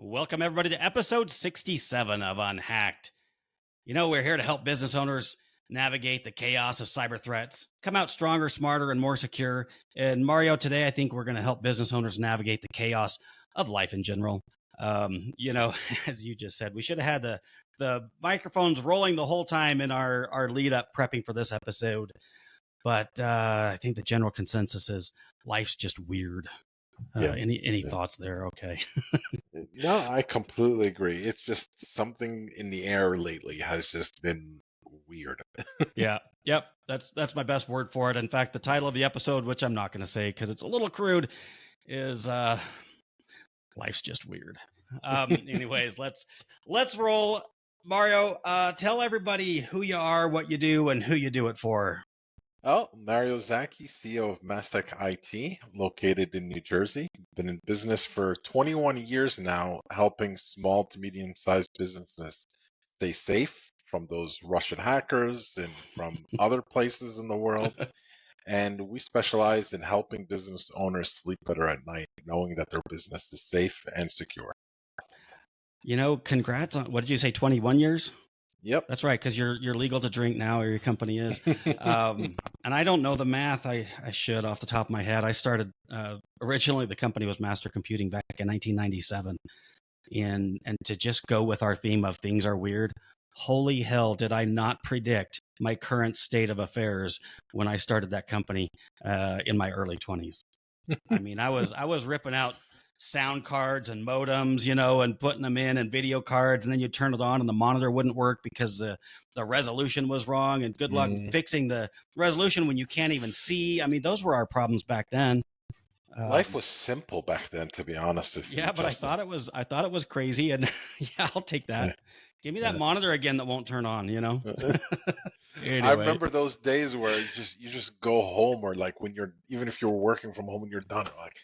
Welcome, everybody, to episode 67 of UnHacked. We're here to help business owners navigate the chaos of cyber threats, come out stronger, smarter, and more secure. And Mario, today, I think we're going to help business owners navigate the chaos of life in general. As you just said, we should have had the microphones rolling the whole time in our lead up prepping for this episode. But I think the general consensus is life's just weird. Any thoughts there? Okay. No, I completely agree. It's just something in the air lately has just been weird. Yeah. Yep. That's my best word for it. In fact, the title of the episode, which I'm not going to say because it's a little crude, is life's just weird. Anyways, let's roll. Mario, tell everybody who you are, what you do, and who you do it for. Oh, Mario Zaki, CEO of Mastech IT, located in New Jersey. Been in business for 21 years now, helping small to medium-sized businesses stay safe from those Russian hackers and from other places in the world. And we specialize in helping business owners sleep better at night, knowing that their business is safe and secure. Congrats on, what did you say, 21 years? Yep. That's right, because you're legal to drink now, or your company is. And I don't know the math. I should off the top of my head. I started, originally the company was Master Computing back in 1997. And to just go with our theme of things are weird, holy hell, did I not predict my current state of affairs when I started that company in my early 20s. I mean, I was ripping out sound cards and modems, and putting them in and video cards, and then you turn it on and the monitor wouldn't work because the resolution was wrong, and good luck fixing the resolution when you can't even see. I mean, those were our problems back then. Life was simple back then, to be honest with you. Yeah, but Justin. I thought it was crazy, and yeah, I'll take that. Yeah. Give me that monitor again that won't turn on, Anyway. I remember those days where you just go home, or like even if you're working from home and you're done, like,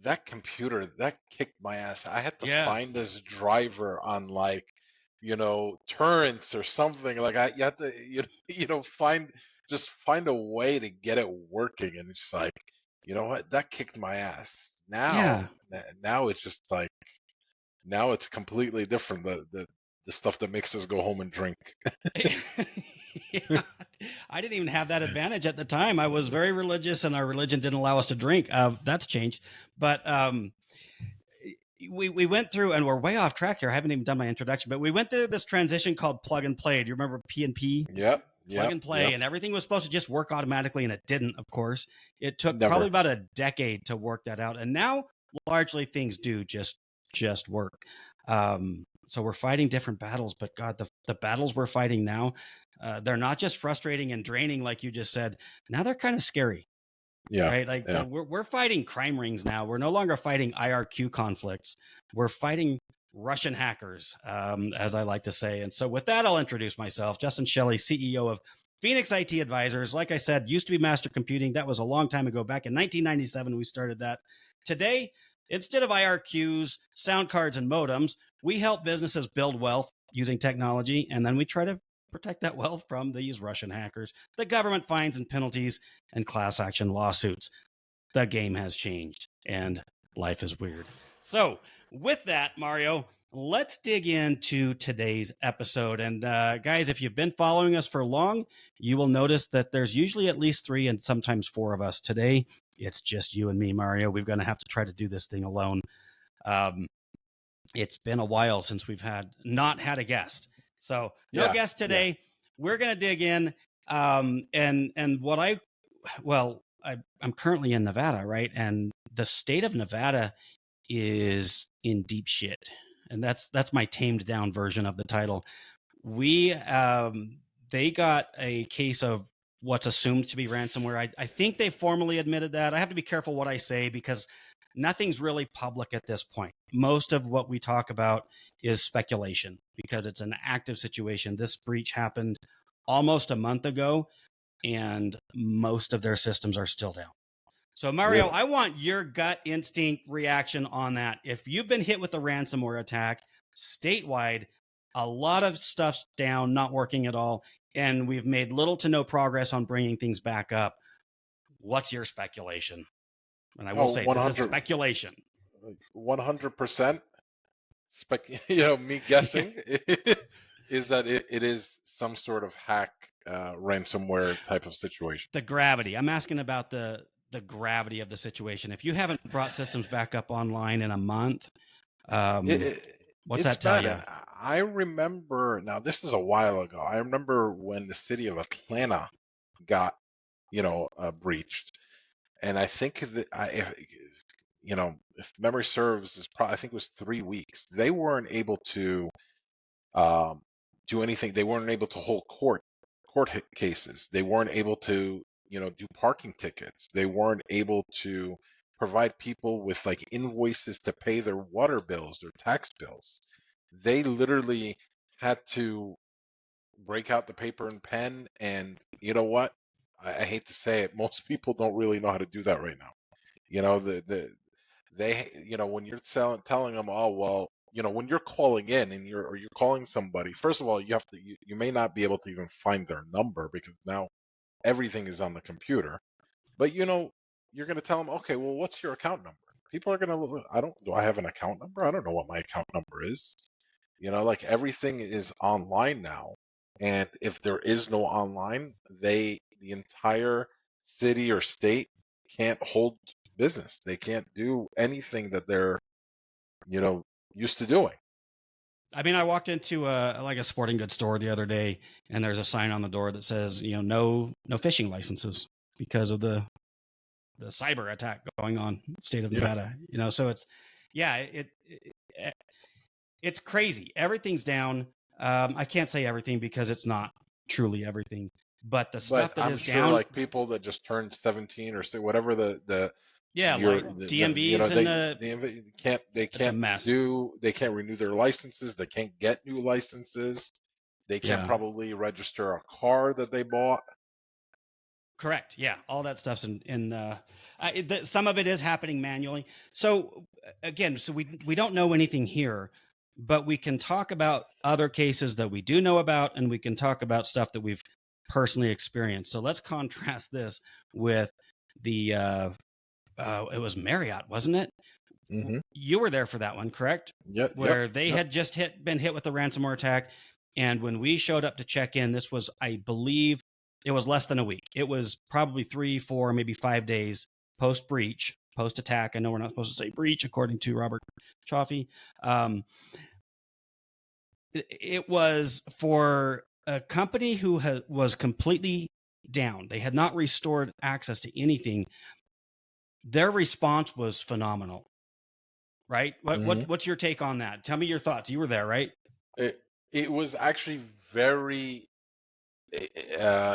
that computer, that kicked my ass. I had to find this driver on torrents or something. Like you had to find a way to get it working, and it's like, you know what, that kicked my ass. Now it's just like, now it's completely different. The stuff that makes us go home and drink. Yeah. I didn't even have that advantage at the time. I was very religious, and our religion didn't allow us to drink. That's changed. But we went through, and we're way off track here. I haven't even done my introduction, but we went through this transition called plug and play. Do you remember P&P? Yep. Plug and play, and everything was supposed to just work automatically, and it didn't, of course. It took probably about a decade to work that out. And now largely things do just work. So we're fighting different battles, but God, the battles we're fighting now, they're not just frustrating and draining, like you just said. Now they're kind of scary. Yeah. Right. Like we're fighting crime rings now. We're no longer fighting IRQ conflicts. We're fighting Russian hackers, as I like to say. And so with that, I'll introduce myself. Justin Shelley, CEO of Phoenix IT Advisors. Like I said, used to be Master Computing. That was a long time ago. Back in 1997, we started that. Today, instead of IRQs, sound cards, and modems, we help businesses build wealth using technology, and then we try to protect that wealth from these Russian hackers, the government fines and penalties, and class action lawsuits. The game has changed, and life is weird. So with that, Mario, let's dig into today's episode. And guys, if you've been following us for long, you will notice that there's usually at least 3 and sometimes 4 of us. Today, it's just you and me, Mario. We're going to have to try to do this thing alone. It's been a while since we've not had a guest. So no guest today. Yeah. We're going to dig in. I'm currently in Nevada, right? And the state of Nevada is in deep shit. And that's my tamed down version of the title. They got a case of what's assumed to be ransomware. I think they formally admitted that. I have to be careful what I say because nothing's really public at this point. Most of what we talk about is speculation because it's an active situation. This breach happened almost a month ago, and most of their systems are still down. So, Mario, I want your gut instinct reaction on that. If you've been hit with a ransomware attack statewide, a lot of stuff's down, not working at all, and we've made little to no progress on bringing things back up. What's your speculation? And I will say, this is speculation. 100%. me guessing is that it is some sort of hack ransomware type of situation. The gravity. I'm asking about the gravity of the situation. If you haven't brought systems back up online in a month, It, it, what's it's that tell bad. you? I remember, now this is a while ago. I remember when the city of Atlanta got, breached, and I think that if memory serves, I think it was 3 weeks. They weren't able to um, do anything. They weren't able to hold cases. They weren't able to, do parking tickets. They weren't able to provide people with like invoices to pay their water bills, their tax bills. They literally had to break out the paper and pen. And you know what? I hate to say it, most people don't really know how to do that right now. When you're telling them, oh well, when you're calling in and you're calling somebody, first of all, you may not be able to even find their number because now everything is on the computer. But you're going to tell them, okay, well, what's your account number? People are going to look, do I have an account number? I don't know what my account number is. Like everything is online now. And if there is no online, the entire city or state can't hold business. They can't do anything that they're, used to doing. I mean, I walked into a sporting goods store the other day, and there's a sign on the door that says, no fishing licenses because of the cyber attack going on in the state of Yeah. Nevada. So it's, it's crazy. Everything's down. I can't say everything because it's not truly everything, but the stuff that I'm is sure down, like people that just turned 17 or whatever like DMVs they it's a can't mess. they can't renew their licenses. They can't get new licenses. They can't probably register a car that they bought. Correct. Yeah, all that stuff's some of it is happening manually. So again, we don't know anything here, but we can talk about other cases that we do know about, and we can talk about stuff that we've personally experienced. So let's contrast this with the it was Marriott, wasn't it? Mm-hmm. You were there for that one, correct? Yep. Where they had just been hit with the ransomware attack, and when we showed up to check in, this was, I believe, it was less than a week. It was probably 3, 4, maybe 5 days post breach, post attack. I know we're not supposed to say breach, according to Robert Chaffee. It was for a company who was completely down. They had not restored access to anything. Their response was phenomenal. Right? What's your take on that? Tell me your thoughts. You were there, right? It was actually very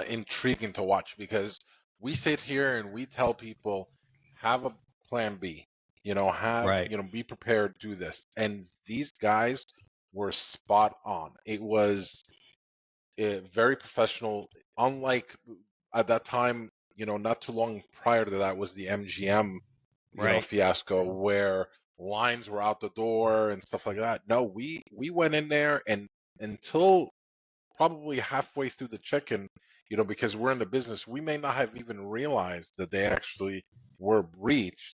intriguing to watch because we sit here and we tell people have a plan B, be prepared, do this. And these guys were spot on. It was very professional. Unlike at that time, not too long prior to that was the MGM, fiasco where lines were out the door and stuff like that. No, we went in there and until probably halfway through the check-in, because we're in the business, we may not have even realized that they actually were breached.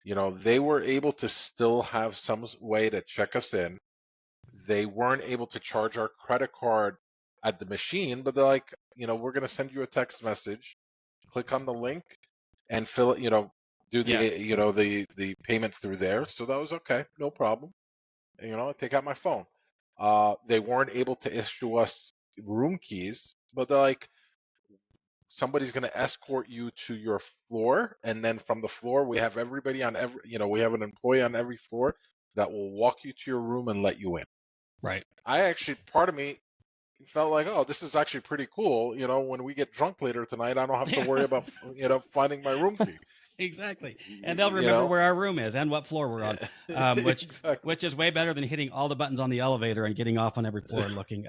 They were able to still have some way to check us in. They weren't able to charge our credit card at the machine, but they're like, we're going to send you a text message, click on the link and fill it, do the, the payment through there. So that was okay. No problem. And, I take out my phone. They weren't able to issue us room keys, but they're like, somebody's going to escort you to your floor, and then from the floor we have everybody on we have an employee on every floor that will walk you to your room and let you in. Right. Part of me felt like, oh, this is actually pretty cool. When we get drunk later tonight, I don't have to worry about finding my room key. Exactly. And they'll remember where our room is and what floor we're on, which is way better than hitting all the buttons on the elevator and getting off on every floor and looking.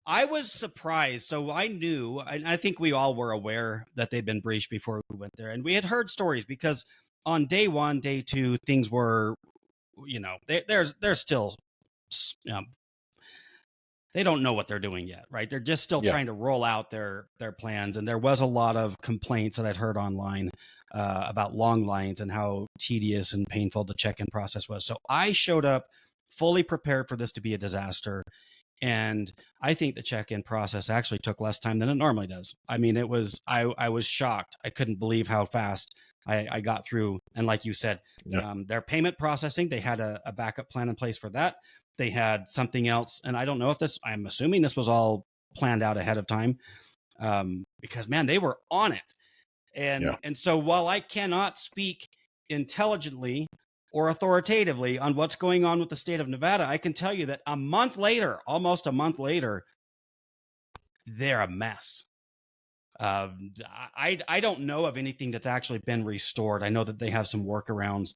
I was surprised. So I knew, and I think we all were aware that they'd been breached before we went there. And we had heard stories because on day 1, day 2, things were, they're still, they don't know what they're doing yet, right? They're just still trying to roll out their plans. And there was a lot of complaints that I'd heard online about long lines and how tedious and painful the check-in process was. So I showed up fully prepared for this to be a disaster. And I think the check-in process actually took less time than it normally does. I mean, it was, I was shocked. I couldn't believe how fast I got through. And like you said, their payment processing, they had a backup plan in place for that. They had something else. And I don't know if this, I'm assuming this was all planned out ahead of time, because man, they were on it. And so while I cannot speak intelligently or authoritatively on what's going on with the state of Nevada, I can tell you that a month later, almost a month later, they're a mess. I don't know of anything that's actually been restored. I know that they have some workarounds,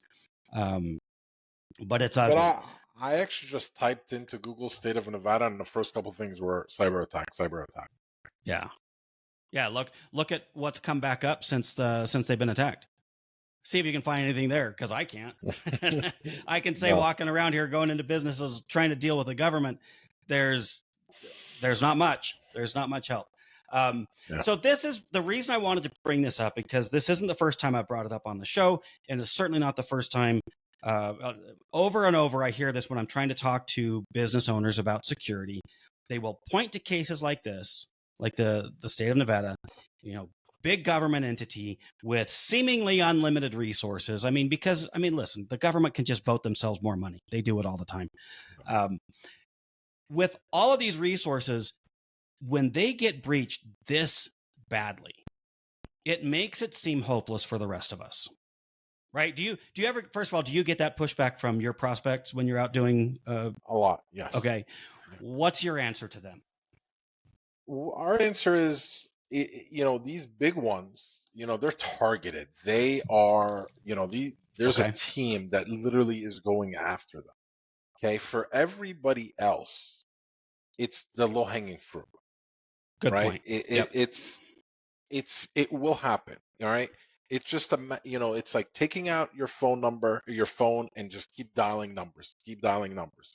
but it's ugly. But I actually just typed into Google state of Nevada, and the first couple things were cyber attack. Yeah. Look at what's come back up since they've been attacked. See if you can find anything there, because I can't. I can say walking around here, going into businesses, trying to deal with the government, there's not much. There's not much help. So this is the reason I wanted to bring this up, because this isn't the first time I've brought it up on the show, and it's certainly not the first time. Over and over, I hear this when I'm trying to talk to business owners about security. They will point to cases like this, like the state of Nevada, big government entity with seemingly unlimited resources. I mean, listen, the government can just vote themselves more money. They do it all the time. With all of these resources, when they get breached this badly, it makes it seem hopeless for the rest of us. Right? Do you ever, first of all, do you get that pushback from your prospects when you're out doing a lot? Yes. Okay. What's your answer to them? Our answer is, these big ones, they're targeted. They are, there's a team that literally is going after them. Okay. For everybody else, it's the low hanging fruit. Good right? point. It will happen. All right. It's just it's like taking out your phone number, your phone, and just keep dialing numbers.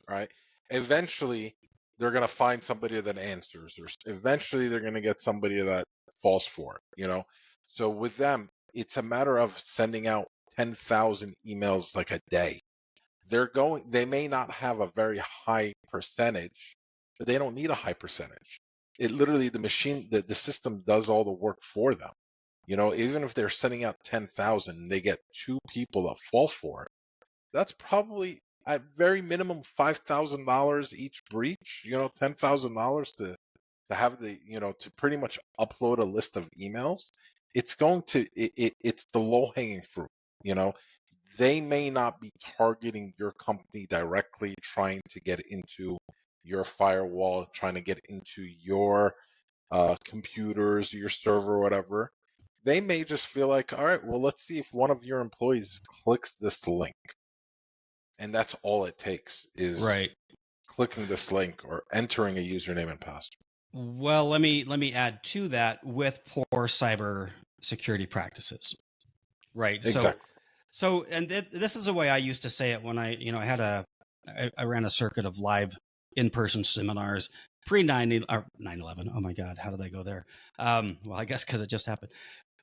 Right. Eventually, they're going to find somebody that answers, or eventually they're going to get somebody that falls for it, So with them, it's a matter of sending out 10,000 emails like a day. They may not have a very high percentage, but they don't need a high percentage. It literally, the machine, the system does all the work for them. Even if they're sending out 10,000 and they get 2 people that fall for it, that's probably at very minimum $5,000 each breach, $10,000 to have to pretty much upload a list of emails. It's it's the low hanging fruit. They may not be targeting your company directly, trying to get into your firewall, trying to get into your computers, your server, whatever. They may just feel like, all right, well, let's see if one of your employees clicks this link. And that's all it takes, is clicking this link or entering a username and password. Well, let me add to that, with poor cyber security practices. Right. Exactly. So and this is the way I used to say it when I ran a circuit of live in-person seminars pre 9/11. Oh my God, how did I go there? Well, I guess because it just happened.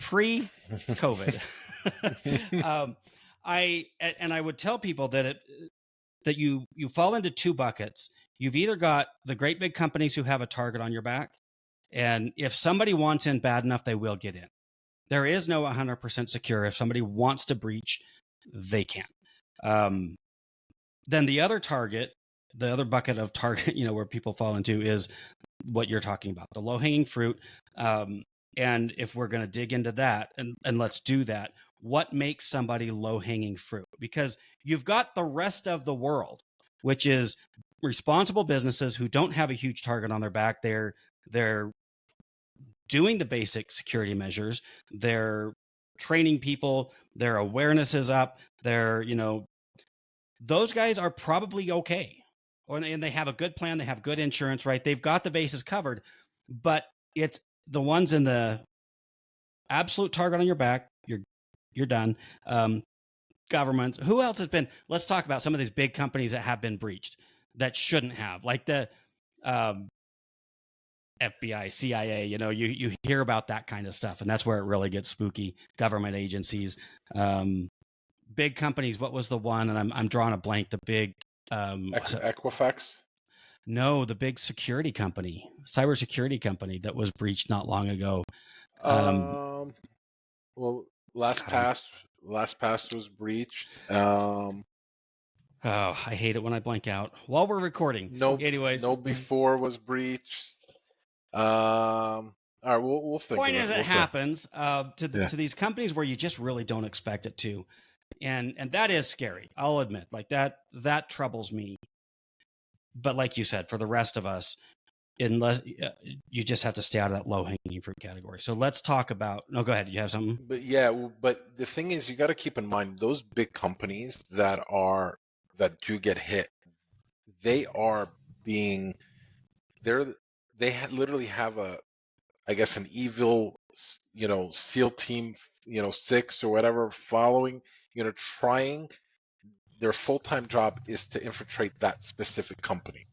Pre-COVID. I would tell people that you fall into 2 buckets. You've either got the great big companies who have a target on your back, and if somebody wants in bad enough, they will get in. There is no 100% secure. If somebody wants to breach, they can. Then the other bucket of target, where people fall into, is what you're talking about, the low hanging fruit. And if we're going to dig into that, and let's do that, what makes somebody low hanging fruit? Because you've got the rest of the world, which is responsible businesses who don't have a huge target on their back. They're doing the basic security measures. They're training people. Their awareness is up. Those guys are probably okay. And they have a good plan. They have good insurance, right? They've got the bases covered. But it's the ones in the absolute target on your back. You're done. Governments. Who else has been? Let's talk about some of these big companies that have been breached that shouldn't have, like the FBI, CIA. You hear about that kind of stuff, and that's where it really gets spooky. Government agencies, big companies. What was the one? And I'm drawing a blank. The big Was it? Equifax. No, the big security company, cybersecurity company that was breached not long ago. Um, well, God, LastPass was breached. oh, I hate it when I blank out while we're recording. No, Anyways, no before was breached. All right, we'll think point of is, it. it We'll think. happens Yeah, to these companies where you just really don't expect it to, and that is scary. I'll admit, like that troubles me. But like you said, for the rest of us, unless you just have to stay out of that low hanging fruit category. So let's talk about. No, go ahead. You have something? but yeah, but the thing is, you got to keep in mind those big companies that do get hit, they are being they're literally have I guess an evil, SEAL team, 6 or whatever following, trying. Their full-time job is to infiltrate that specific company,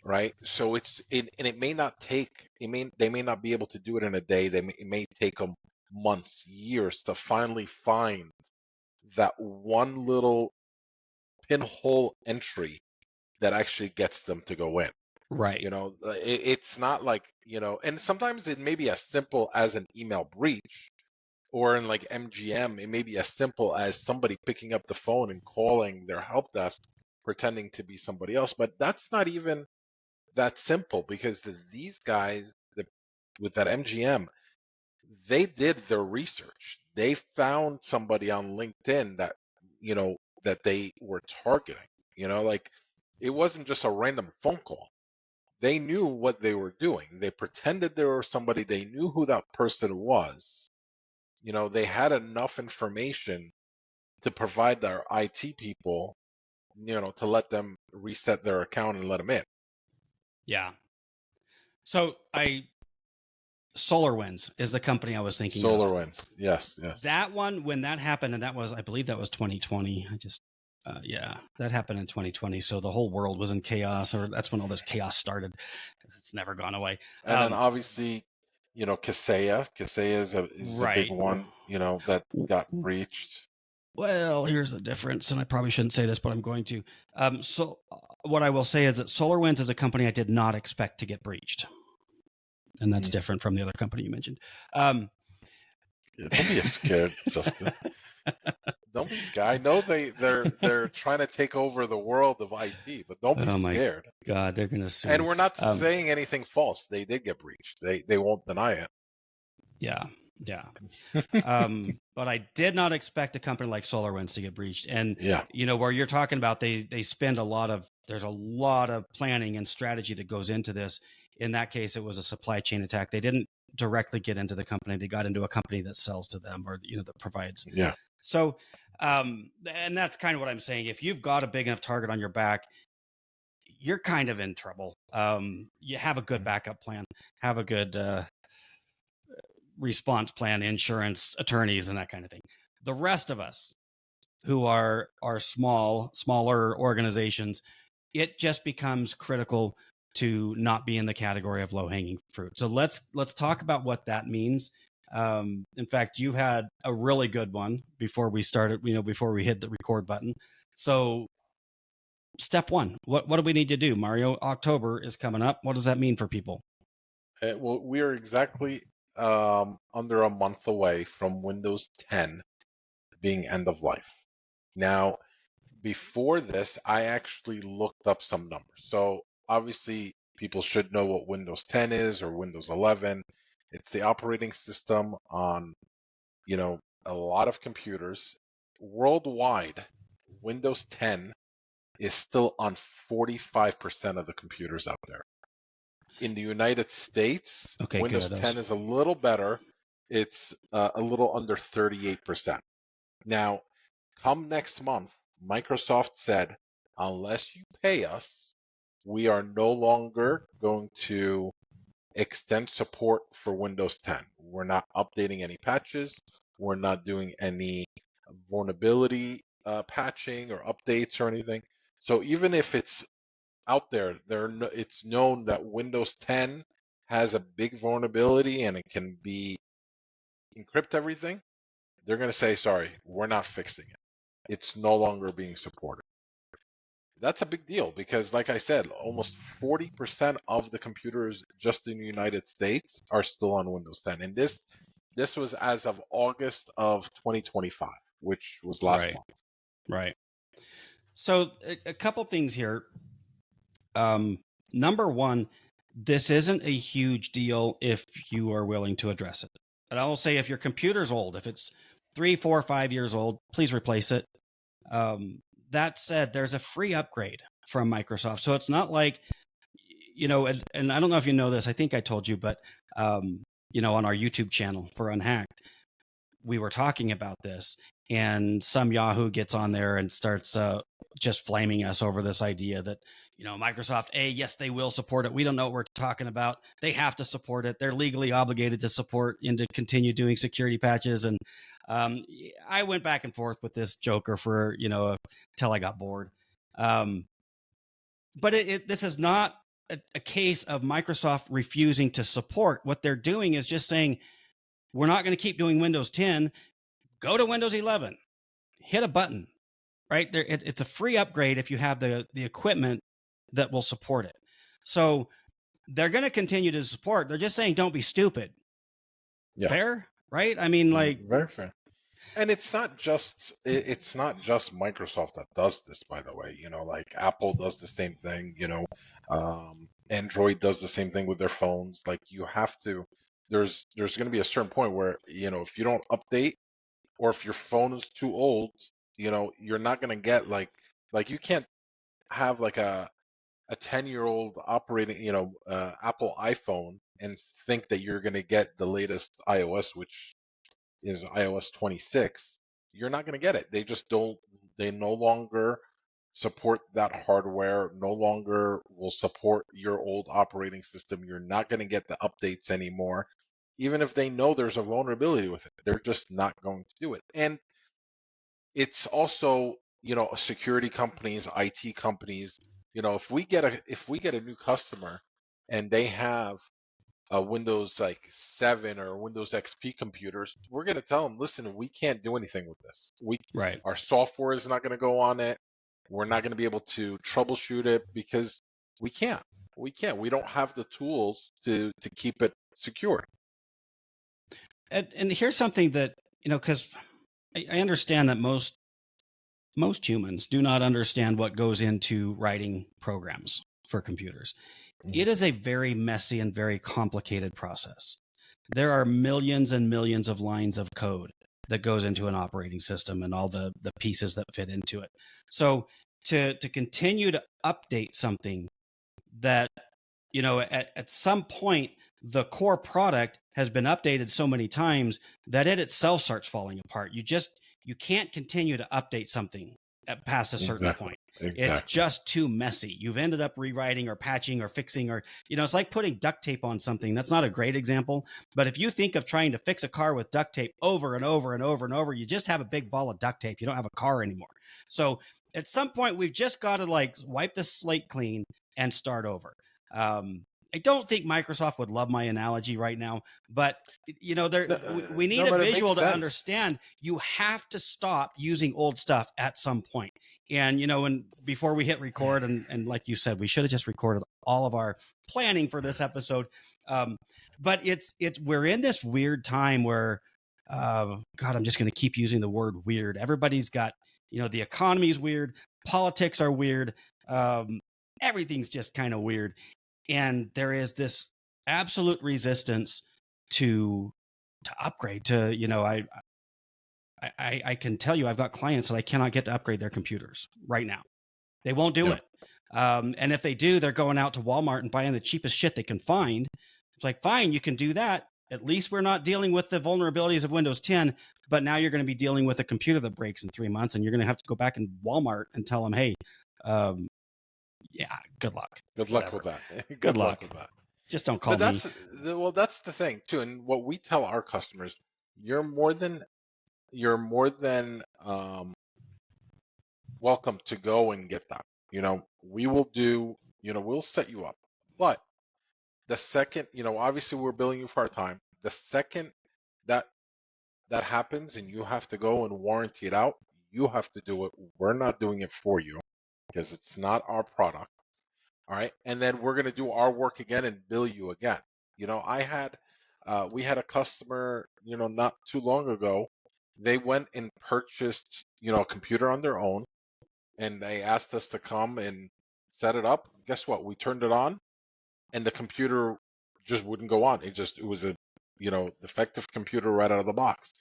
right? So and it may not take, they may not be able to do it in a day. It may take them months, years to finally find that one little pinhole entry that actually gets them to go in. Right. It's not like, and sometimes it may be as simple as an email breach, or in like MGM, it may be as simple as somebody picking up the phone and calling their help desk, pretending to be somebody else. But that's not even that simple, because these guys with that MGM, they did their research. They found somebody on LinkedIn that they were targeting. Like, it wasn't just a random phone call. They knew what they were doing. They pretended they were somebody. They knew who that person was. They had enough information to provide their IT people, to let them reset their account and let them in. Yeah. So SolarWinds is the company I was thinking of. SolarWinds, yes. That one, when that happened, and I believe that was 2020. That happened in 2020. So the whole world was in chaos, or that's when all this chaos started. It's never gone away. And then obviously, Kaseya. Kaseya is a big Right. one, that got breached. Well, here's the difference, and I probably shouldn't say this, but I'm going to. What I will say is that SolarWinds is a company I did not expect to get breached, and that's different from the other company you mentioned. Yeah, don't be scared, Justin. Don't be scared. I know they're trying to take over the world of IT, but don't be scared. God, they're gonna sue. And we're not saying anything false. They did get breached. They won't deny it. Yeah. But I did not expect a company like SolarWinds to get breached. And where you're talking about, they spend there's a lot of planning and strategy that goes into this. In that case, it was a supply chain attack. They didn't directly get into the company. They got into a company that sells to them, or that provides. Yeah. So, and that's kind of what I'm saying. If you've got a big enough target on your back, you're kind of in trouble. You have a good backup plan, have a good response plan, insurance, attorneys, and that kind of thing. The rest of us who are smaller organizations, it just becomes critical to not be in the category of low-hanging fruit. So let's talk about what that means. In fact, you had a really good one before we started, before we hit the record button. So step one, what do we need to do? Mario, October is coming up. What does that mean for people? Well, we are exactly under a month away from Windows 10 being end of life. Now, before this, I actually looked up some numbers. So obviously, people should know what Windows 10 is, or Windows 11. It's the operating system on, a lot of computers. Worldwide, Windows 10 is still on 45% of the computers out there. In the United States, Windows 10 is a little better. It's a little under 38%. Now, come next month, Microsoft said, unless you pay us, we are no longer going to extend support for Windows 10. We're not updating any patches. We're not doing any vulnerability patching or updates or anything. So even if it's out there, it's known that Windows 10 has a big vulnerability and it can encrypt everything. They're going to say, sorry, we're not fixing it. It's no longer being supported. That's a big deal because, like I said, almost 40% of the computers just in the United States are still on Windows 10. And this was as of August of 2025, which was last Right. month. Right. So a couple things here. Number one, this isn't a huge deal if you are willing to address it. And I will say, if your computer's old, if it's 3, 4, 5 years old, please replace it. That said, there's a free upgrade from Microsoft. So it's not like, and I don't know if you know this, I think I told you, but, on our YouTube channel for UnHacked, we were talking about this, and some Yahoo gets on there and starts just flaming us over this idea that, Microsoft, yes, they will support it. We don't know what we're talking about. They have to support it. They're legally obligated to support and to continue doing security patches. And I went back and forth with this joker for, till I got bored. But this is not a case of Microsoft refusing to support. What they're doing is just saying, we're not going to keep doing Windows 10. Go to Windows 11. Hit a button, right? It's a free upgrade if you have the equipment that will support it. So they're going to continue to support. They're just saying, don't be stupid. Yeah. Fair, right? I mean, like, very fair. And it's not just Microsoft that does this, by the way. Like Apple does the same thing. Android does the same thing with their phones. Like you have to. There's going to be a certain point where if you don't update, or if your phone is too old, you're not going to get like you can't have like a 10-year-old operating Apple iPhone and think that you're going to get the latest iOS, which is iOS 26. You're not going to get it. They just don't. They no longer support that hardware. No longer will support your old operating system. You're not going to get the updates anymore. Even if they know there's a vulnerability with it, they're just not going to do it. And it's also, security companies, IT companies, if we get a new customer and they have a Windows like 7 or Windows XP computers, we're going to tell them, listen, we can't do anything with this. right. Our software is not going to go on it. We're not going to be able to troubleshoot it because we can't. We can't. We don't have the tools to keep it secure. And here's something that, because I understand that most humans do not understand what goes into writing programs for computers. It is a very messy and very complicated process. There are millions and millions of lines of code that goes into an operating system and all the pieces that fit into it. So to continue to update something that, at some point, the core product has been updated so many times that it itself starts falling apart. You can't continue to update something past a certain point. Exactly. It's just too messy. You've ended up rewriting or patching or fixing, or, it's like putting duct tape on something. That's not a great example, but if you think of trying to fix a car with duct tape over and over and over and over, you just have a big ball of duct tape. You don't have a car anymore. So at some point, we've just got to wipe the slate clean and start over. I don't think Microsoft would love my analogy right now, but we need a visual to understand you have to stop using old stuff at some point. And before we hit record, and like you said, we should have just recorded all of our planning for this episode. But we're in this weird time where, God, I'm just going to keep using the word weird. Everybody's got, the economy's weird, politics are weird, everything's just kind of weird. And there is this absolute resistance to upgrade. I can tell you, I've got clients that I cannot get to upgrade their computers right now. They won't do it. And if they do, they're going out to Walmart and buying the cheapest shit they can find. It's like, fine, you can do that. At least we're not dealing with the vulnerabilities of Windows 10, but now you're going to be dealing with a computer that breaks in 3 months, and you're going to have to go back in Walmart and tell them, hey, yeah, good luck. Good luck with that. Good luck with that. Just don't call me. That's the thing too. And what we tell our customers, you're more than welcome to go and get that. We will we'll set you up. But the second, obviously we're billing you for our time. The second that happens and you have to go and warranty it out, you have to do it. We're not doing it for you. because it's not our product. All right. And then we're going to do our work again and bill you again. We had a customer, not too long ago. They went and purchased, a computer on their own, and they asked us to come and set it up. Guess what? We turned it on, and the computer just wouldn't go on. It was a, defective computer right out of the box.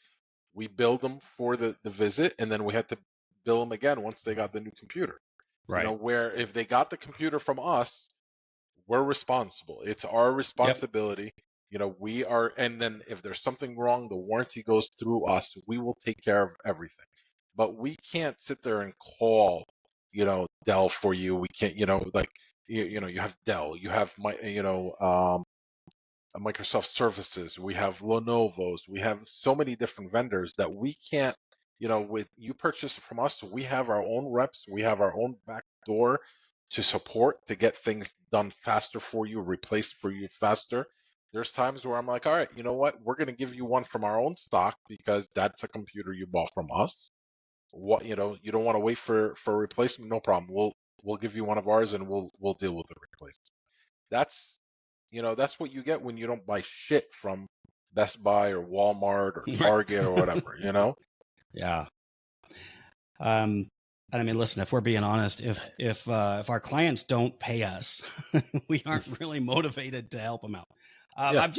We billed them for the visit, and then we had to bill them again once they got the new computer. Right. Where if they got the computer from us, we're responsible. It's our responsibility. We are, and then if there's something wrong, the warranty goes through us. We will take care of everything. But we can't sit there and call, Dell for you. We can't, you have Dell, you have Microsoft Surfaces, we have Lenovo's, we have so many different vendors that we can't, with you purchase from us, we have our own reps, we have our own back door to support, to get things done faster for you, replaced for you faster. There's times where I'm like, all right, you know what? We're going to give you one from our own stock because that's a computer you bought from us. What, you don't want to wait for a replacement? No problem. We'll give you one of ours and we'll deal with the replacement. That's what you get when you don't buy shit from Best Buy or Walmart or Target or whatever, Yeah. And I mean, listen, if we're being honest, if our clients don't pay us, we aren't really motivated to help them out. Yeah.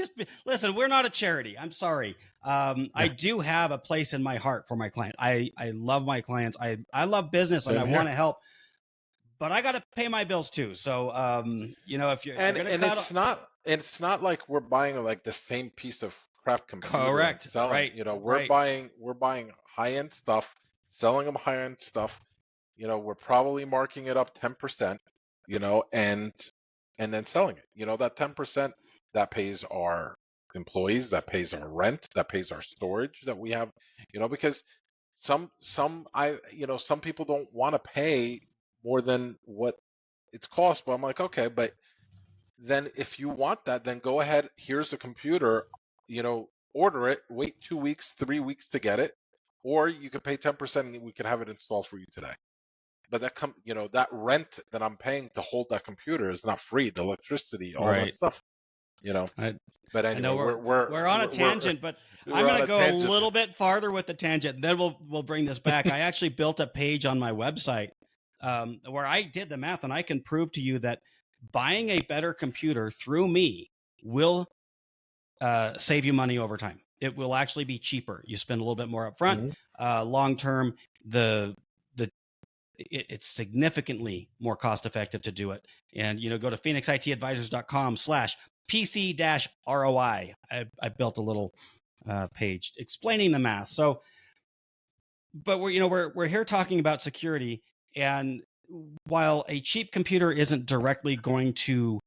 Listen, we're not a charity. I'm sorry. I do have a place in my heart for my client. I love my clients. I love business. Same and I here. want to help, but I got to pay my bills too. So, if you're and gonna it's not like we're buying like the same piece of crap computer. Correct. And selling. Right. We're buying high-end stuff, selling them high-end stuff. We're probably marking it up 10%, and then selling it. That 10% that pays our employees, that pays our rent, that pays our storage that we have, because some people don't want to pay more than what it's cost. But I'm like, okay, but then if you want that, then go ahead. Here's the computer, order it, wait 2 weeks, 3 weeks to get it, or you could pay 10% and we could have it installed for you today. But that rent that I'm paying to hold that computer is not free. The electricity, all that stuff, But anyway, I know we're on a tangent, but I'm going to go a little bit farther with the tangent. And then we'll bring this back. I actually built a page on my website where I did the math, and I can prove to you that buying a better computer through me will save you money over time. It will actually be cheaper. You spend a little bit more upfront. Long term, it's significantly more cost effective to do it. And go to phoenixitadvisors.com/PC-ROI. I built a little page explaining the math. So, but we're here talking about security, and while a cheap computer isn't directly going to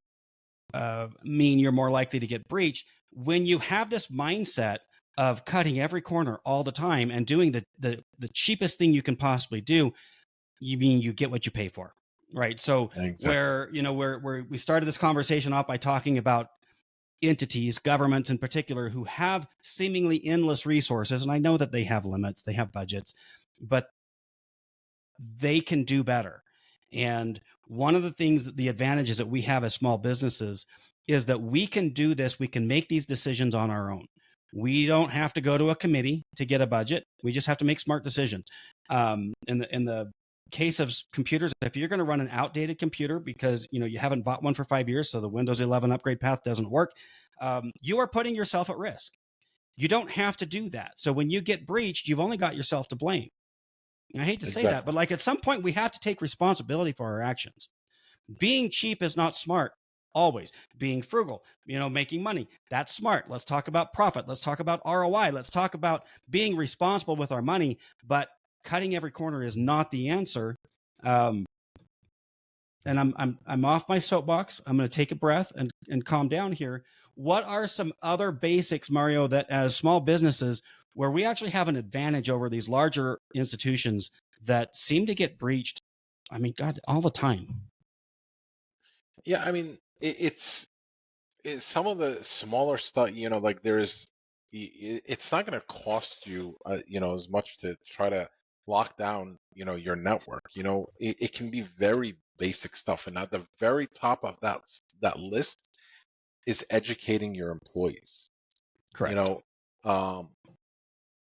mean you're more likely to get breached, when you have this mindset of cutting every corner all the time and doing the cheapest thing you can possibly do, you get what you pay for, right? So exactly. where we started this conversation off by talking about entities, governments in particular, who have seemingly endless resources, and I know that they have limits, they have budgets, but they can do better. And one of the things, the advantages that we have as small businesses is that we can do this. We can make these decisions on our own. We don't have to go to a committee to get a budget. We just have to make smart decisions. In the case of computers, if you're going to run an outdated computer because you haven't bought one for 5 years, so the Windows 11 upgrade path doesn't work, you are putting yourself at risk. You don't have to do that. So when you get breached, you've only got yourself to blame. And I hate to say that, but at some point we have to take responsibility for our actions. Being cheap is not smart. Always being frugal, making money, that's smart. Let's talk about profit. Let's talk about ROI. Let's talk about being responsible with our money, but cutting every corner is not the answer. And I'm off my soapbox. I'm going to take a breath and calm down here. What are some other basics, Mario, that as small businesses where we actually have an advantage over these larger institutions that seem to get breached? I mean, God, all the time. Yeah, I mean, it's some of the smaller stuff, like it's not going to cost you, as much to try to lock down, your network. It can be very basic stuff. And at the very top of that list is educating your employees. Correct. Um,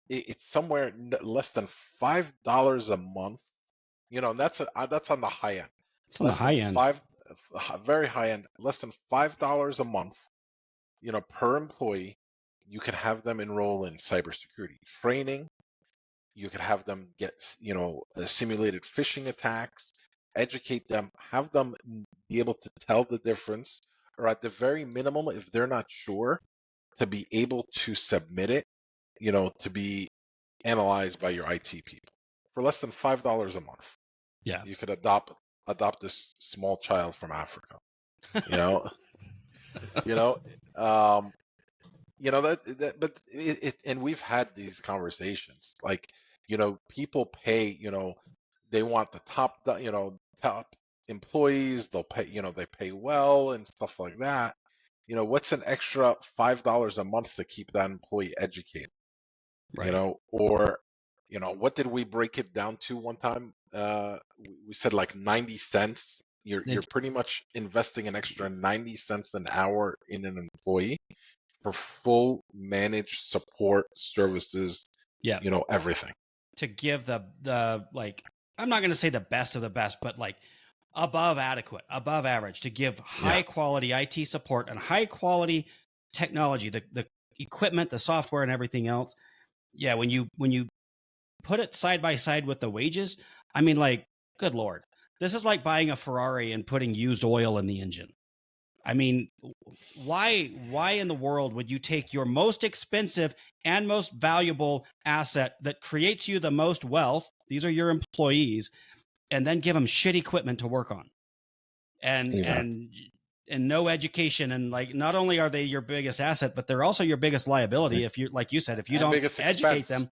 it's somewhere less than $5 a month. And that's on the high end. It's on the Less than high end. very high end, less than $5 a month, per employee. You can have them enroll in cybersecurity training. You could have them get, simulated phishing attacks, educate them, have them be able to tell the difference, or at the very minimum, if they're not sure, to be able to submit it, to be analyzed by your IT people for less than $5 a month. Yeah. You could adopt this small child from Africa, you know, you know, um, but and we've had these conversations, like, people pay, they want the top employees, they'll pay, they pay well and stuff like that. What's an extra $5 a month to keep that employee educated? Right. Or, what did we break it down to one time? We said like 90 cents. You're pretty much investing an extra 90 cents an hour in an employee for full managed support services, Yeah. everything. To give the like, I'm not going to say the best of the best, but like above adequate, above average, to give high quality IT support and high quality technology, the equipment, the software, and everything else. Yeah, when you put it side by side with the wages, I mean, like, good Lord, this is like buying a Ferrari and putting used oil in the engine. I mean, why in the world would you take your most expensive and most valuable asset that creates you the most wealth, these are your employees, and then give them shit equipment to work on? And Exactly. and no education, and like, not only are they your biggest asset, but they're also your biggest liability. If you, like you said, if you And don't biggest educate expense. them,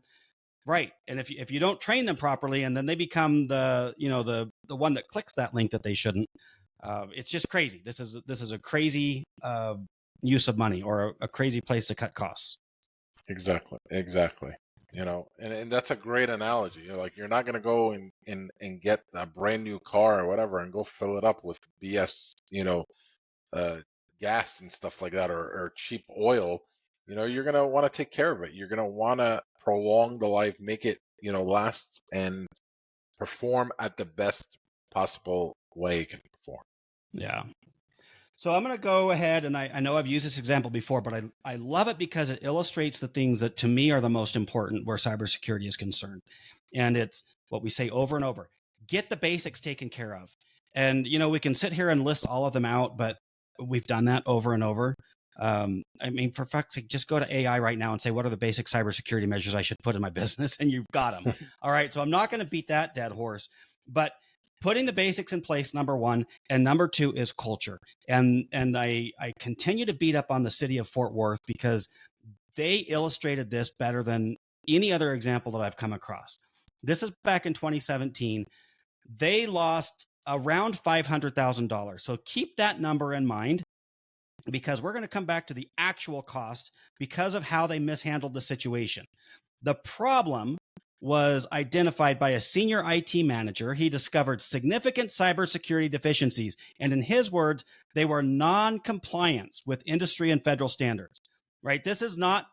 right, and if you don't train them properly, and then they become the one that clicks that link that they shouldn't, it's just crazy. This is a crazy use of money, or a crazy place to cut costs. Exactly. And that's a great analogy. Like, you're not going to go and get a brand new car or whatever and go fill it up with BS, uh, gas and stuff like that, or cheap oil. You're going to want to take care of it. You're going to want to prolong the life, make it, last and perform at the best possible way it can perform. Yeah. So I'm going to go ahead, and I know I've used this example before, but I love it because it illustrates the things that to me are the most important where cybersecurity is concerned. And it's what we say over and over: get the basics taken care of. And, we can sit here and list all of them out, but we've done that over and over. I mean, for fuck's sake, just go to AI right now and say, what are the basic cybersecurity measures I should put in my business? And you've got them. All right. So I'm not going to beat that dead horse, but putting the basics in place, number one, and number two is culture. And I continue to beat up on the city of Fort Worth because they illustrated this better than any other example that I've come across. This is back in 2017. They lost around $500,000. So keep that number in mind, because we're going to come back to the actual cost because of how they mishandled the situation. The problem was identified by a senior IT manager. He discovered significant cybersecurity deficiencies, and in his words, they were non-compliance with industry and federal standards. Right? This is not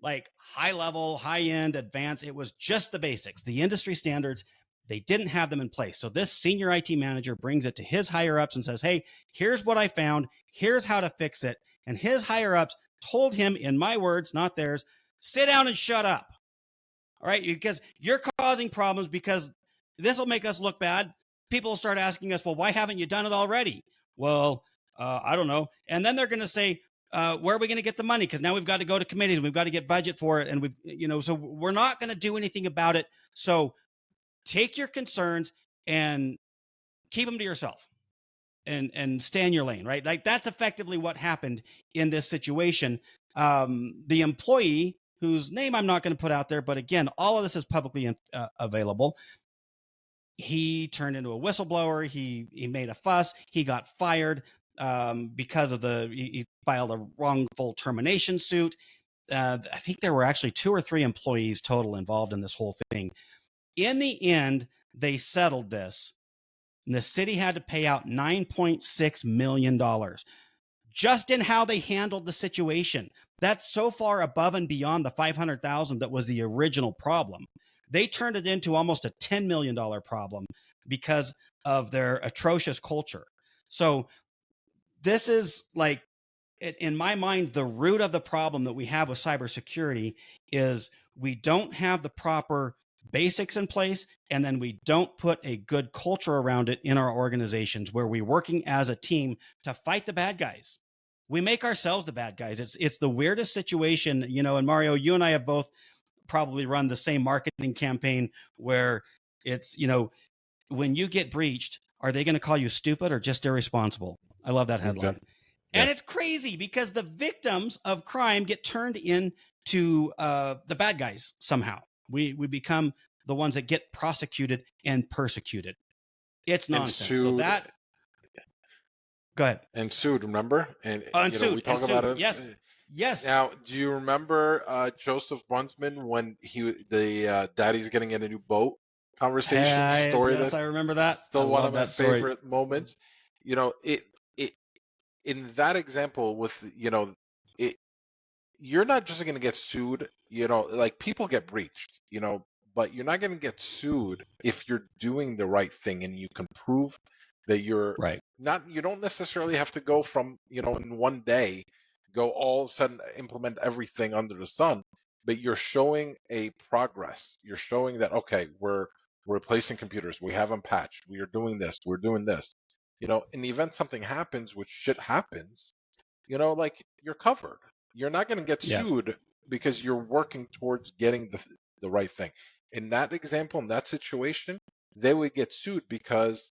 like high level, high end, advanced. It was just the basics, the industry standards. They didn't have them in place. So this senior IT manager brings it to his higher ups and says, hey, here's what I found. Here's how to fix it. And his higher ups told him, in my words, not theirs, sit down and shut up. All right, because you're causing problems, because this will make us look bad. People will start asking us, well, why haven't you done it already? Well, I don't know. And then they're going to say, where are we going to get the money? Because now we've got to go to committees and we've got to get budget for it. And so we're not going to do anything about it. So take your concerns and keep them to yourself, and stay in your lane, right? Like, that's effectively what happened in this situation. The employee, whose name I'm not going to put out there, but again, all of this is publicly available, he turned into a whistleblower. He made a fuss. He got fired because of he filed a wrongful termination suit. I think there were actually 2 or 3 employees total involved in this whole thing. In the end, they settled this, and the city had to pay out $9.6 million just in how they handled the situation. That's so far above and beyond the $500,000 that was the original problem. They turned it into almost a $10 million problem because of their atrocious culture. So this is like, in my mind, the root of the problem that we have with cybersecurity is we don't have the proper basics in place, and then we don't put a good culture around it in our organizations where we're working as a team to fight the bad guys. We make ourselves the bad guys. It's the weirdest situation, you know. And Mario, you and I have both probably run the same marketing campaign where it's, you know, when you get breached, are they going to call you stupid or just irresponsible? I love that headline. Exactly. And Yeah. it's crazy because the victims of crime get turned into the bad guys somehow. We become the ones that get prosecuted and persecuted. It's And nonsense. So sued. that, go ahead. And sued, remember? And And you know, we sued, and talk about sued. it. Yes. Yes. Now, do you remember Joseph Brunsman when the daddy's getting in a new boat conversation story? Yes, That I remember that. I still one of love my that story. favorite moments. You know, it in that example with, you know, it you're not just going to get sued, you know, like people get breached, you know, but you're not going to get sued if you're doing the right thing and you can prove that you're Right. not, you don't necessarily have to go from, you know, in one day, go all of a sudden implement everything under the sun, but you're showing a progress. You're showing that, okay, we're replacing computers. We have them patched. We are doing this. We're doing this. You know, in the event something happens, which shit happens, you know, like you're covered. You're not going to get Yeah. sued because you're working towards getting the right thing. In that example, in that situation, they would get sued because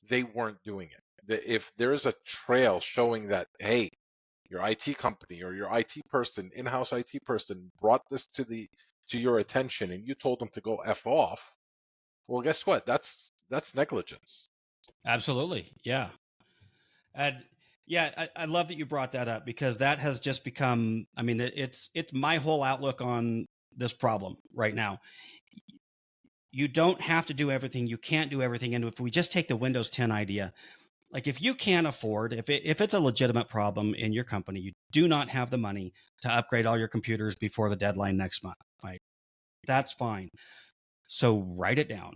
they weren't doing it. If there's a trail showing that, hey, your IT company or your IT person, in-house IT person brought this to your attention and you told them to go F off, well, guess what? That's negligence. Absolutely. Yeah. And yeah, I love that you brought that up because that has just become, I mean, it's my whole outlook on this problem right now. You don't have to do everything. You can't do everything. And if we just take the Windows 10 idea, like if you can't afford, if it's a legitimate problem in your company, you do not have the money to upgrade all your computers before the deadline next month, right? That's fine. So write it down.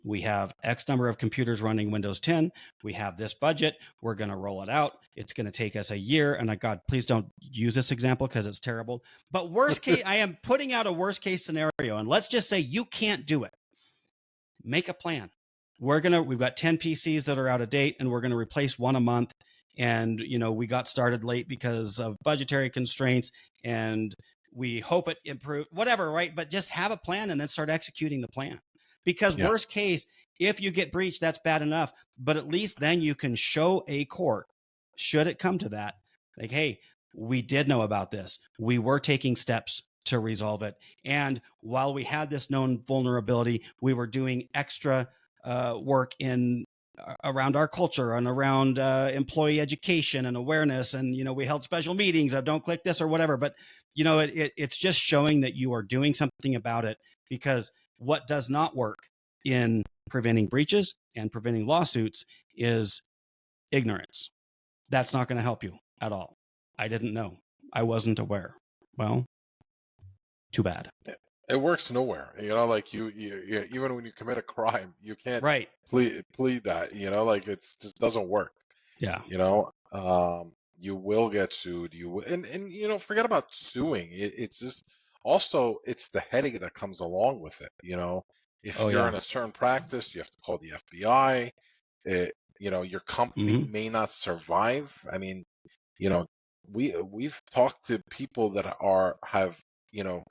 We have X number of computers running Windows 10. We have this budget. We're going to roll it out. It's going to take us a year. And God, please don't use this example because it's terrible. But worst case, I am putting out a worst case scenario. And let's just say you can't do it. Make a plan. We've got 10 PCs that are out of date and we're going to replace one a month. And, you know, we got started late because of budgetary constraints and we hope it improves, whatever, right? But just have a plan and then start executing the plan. Because Yeah. worst case, if you get breached, that's bad enough. But at least then you can show a court, should it come to that, like, hey, we did know about this. We were taking steps to resolve it. And while we had this known vulnerability, we were doing extra work in around our culture and around employee education and awareness. And, you know, we held special meetings of don't click this or whatever. But, you know, it's just showing that you are doing something about it, because what does not work in preventing breaches and preventing lawsuits is ignorance. That's not going to help you at all. I didn't know. I wasn't aware. Well, too bad. It works nowhere. You know, like you even when you commit a crime, you can't Right. plead that. You know, like it just doesn't work. Yeah. You know, you will get sued. And you know, forget about suing. It's just also it's the headache that comes along with it. You know, if Oh, you're yeah. in a certain practice, you have to call the FBI. You know, your company may not survive. I mean, you know, we've talked to people that have, you know,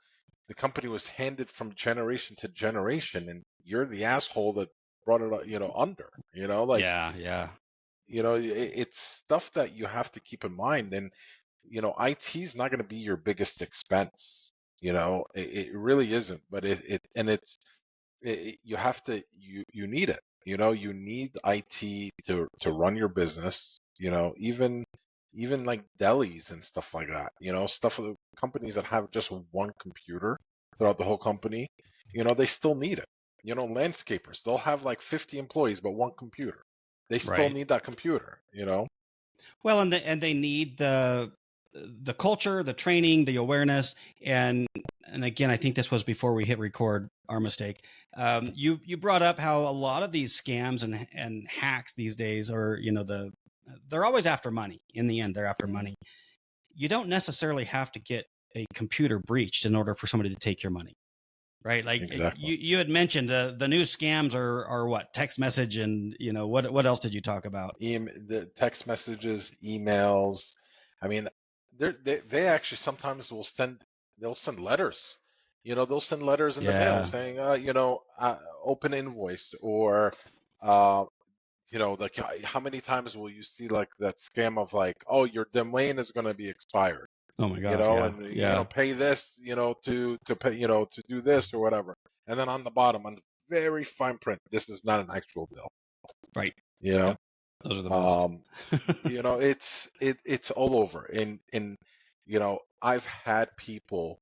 the company was handed from generation to generation, and you're the asshole that brought it, you know, under. You know, like, Yeah. you know, it's stuff that you have to keep in mind. And you know, IT is not going to be your biggest expense. You know, it really isn't. But you have to you need it. You know, you need IT to run your business. You know, even like delis and stuff like that. You know, stuff for the companies that have just one computer throughout the whole company. You know, they still need it. landscapers. They'll have like 50 employees, but one computer. They still Right. need that computer, Well, and they need the culture, the training, the awareness, and again, I think this was before we hit record. Our mistake. You brought up how a lot of these scams and hacks these days are, they're always after money. In the end, they're after Mhm. money. You don't necessarily have to get a computer breached in order for somebody to take your money, right? Like Exactly. you had mentioned, the new scams are what, text message, and what else did you talk about? The text messages, emails. I mean, they actually sometimes they'll send letters. They'll send letters in the mail Yeah. saying, open invoice, or uh, like how many times will you see like that scam of like, oh, your domain is going to be expired, Oh my God. Yeah. and Yeah. pay this, to pay, to do this or whatever, and then on the bottom, on very fine print, this is not an actual bill. Right. You know, Yep. Those are the best. um, it's all over, and I've had people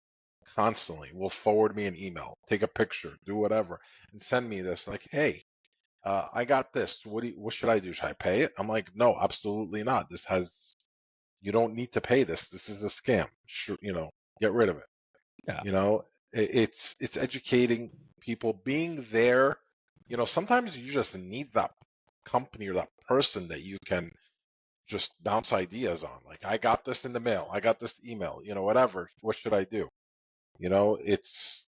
constantly will forward me an email, take a picture, do whatever, and send me this like, hey, I got this. What should I do? Should I pay it? I'm like, no, absolutely not. You don't need to pay this. This is a scam. Sure, get rid of it. Yeah. It's educating people, being there. Sometimes you just need that company or that person that you can just bounce ideas on. Like, I got this in the mail. I got this email, whatever. What should I do? It's,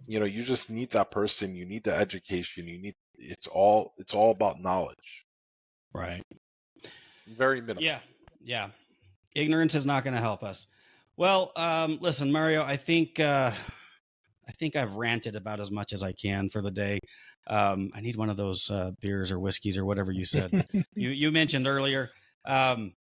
you just need that person. You need the education. It's all about knowledge. Right. Very minimal. Yeah. Yeah. Ignorance is not going to help us. Well, listen, Mario, I think I've ranted about as much as I can for the day. I need one of those beers or whiskeys or whatever you said. You mentioned earlier. Um,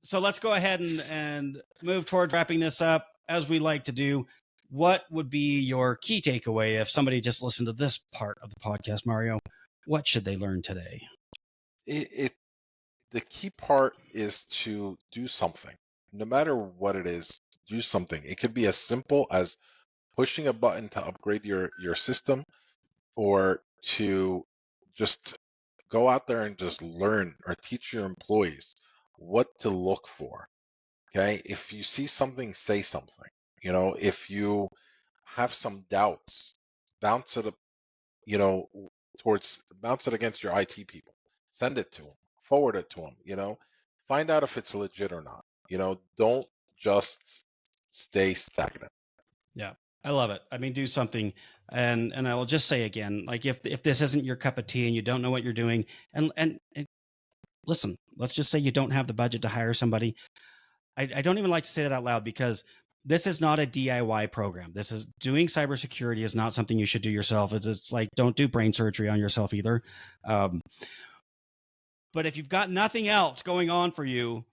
so let's go ahead and move towards wrapping this up as we like to do. What would be your key takeaway if somebody just listened to this part of the podcast, Mario? What should they learn today? it The key part is to do something. No matter what it is, do something. It could be as simple as pushing a button to upgrade your system, or to just go out there and just learn or teach your employees what to look for. Okay? If you see something, say something. If you have some doubts, bounce it up, you know, bounce it against your IT people. Send it to them, forward it to them, find out if it's legit or not. Don't just stay stagnant. Yeah, I love it. I mean, do something. And I will just say again, like if this isn't your cup of tea and you don't know what you're doing, and listen, let's just say you don't have the budget to hire somebody. I don't even like to say that out loud, because this is not a DIY program. This is doing cybersecurity is not something you should do yourself. It's like, don't do brain surgery on yourself either. Um, but if you've got nothing else going on for you,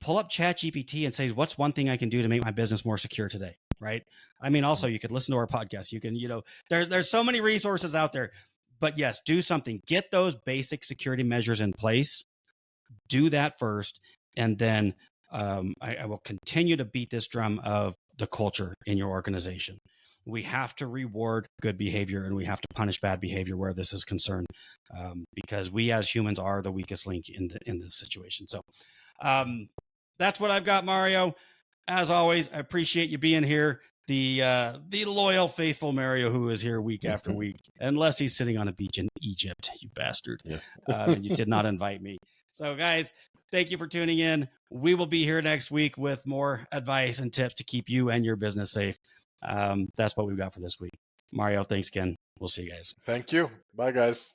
pull up ChatGPT and say, what's one thing I can do to make my business more secure today? Right. I mean, also you could listen to our podcast. You can, there's so many resources out there, but yes, do something, get those basic security measures in place, do that first. And then I will continue to beat this drum of the culture in your organization. We have to reward good behavior and we have to punish bad behavior where this is concerned, because we as humans are the weakest link in this situation. So um, that's what I've got, Mario. As always, I appreciate you being here. The loyal, faithful Mario, who is here week after week, unless he's sitting on a beach in Egypt, you bastard. Yes. And you did not invite me. So, guys, thank you for tuning in. We will be here next week with more advice and tips to keep you and your business safe. That's what we've got for this week. Mario, thanks again. We'll see you guys. Thank you. Bye, guys.